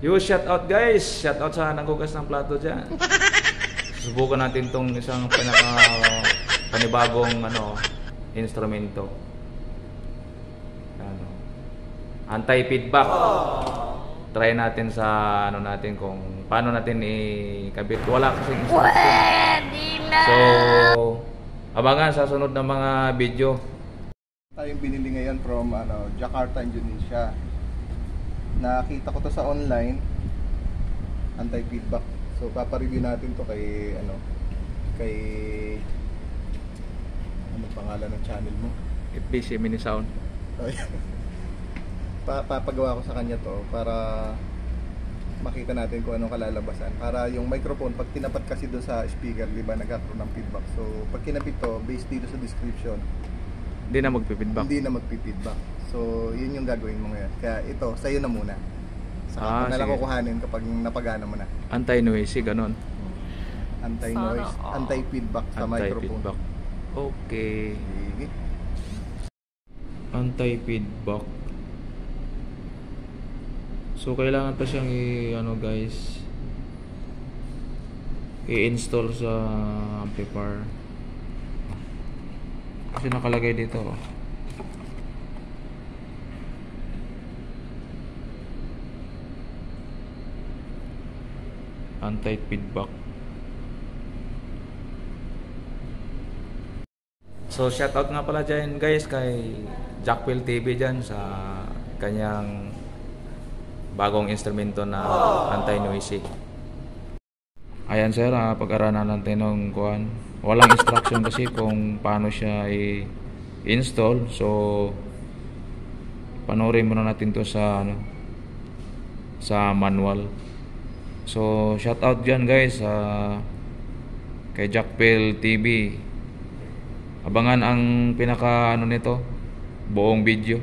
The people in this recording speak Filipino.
Yo, shout out guys. Shout out sa nanggugas ng plato dyan. Subukan natin tong isang panibagong instrumento. Anti-feedback. Try natin sa natin kung paano natin ikabit. Wala kasi instruction. So, abangan sa sunod na mga video. Tayong binili ngayon from Jakarta, Indonesia. Nakita ko to sa online, anti-feedback. So papa-review natin to kay ano pangalan ng channel mo? FPC Mini Sound. Papagawa ko sa kanya to para makita natin kung anong kalalabasan. Para yung microphone pag tinapat kasi doon sa speaker, di ba nagkakaroon ng feedback. So pag kinapit to, based dito sa description, Hindi na magpi-feedback. So, yun yung gagawin mo ngayon. Kaya ito, sa'yo na muna. Saka na lang kukuhanin kapag napagana mo na. Anti-noisy, ganon. Anti-noise, anti-feedback sa microphone. Anti-feedback. Okay. Sige. Anti-feedback. So, kailangan pa siyang i-install sa amplifier. Kasi nakalagay dito. Anti-feedback. So shoutout nga pala dyan guys kay Jackpil TV dyan sa kanyang bagong instrumento na anti-noisy. Ayan sir, pag-aralan natin ng walang instruction kasi kung paano siya i-install. So panoorin muna natin to sa manual. So shout out dyan guys kay Jackpil TV. Abangan ang pinaka nito buong video.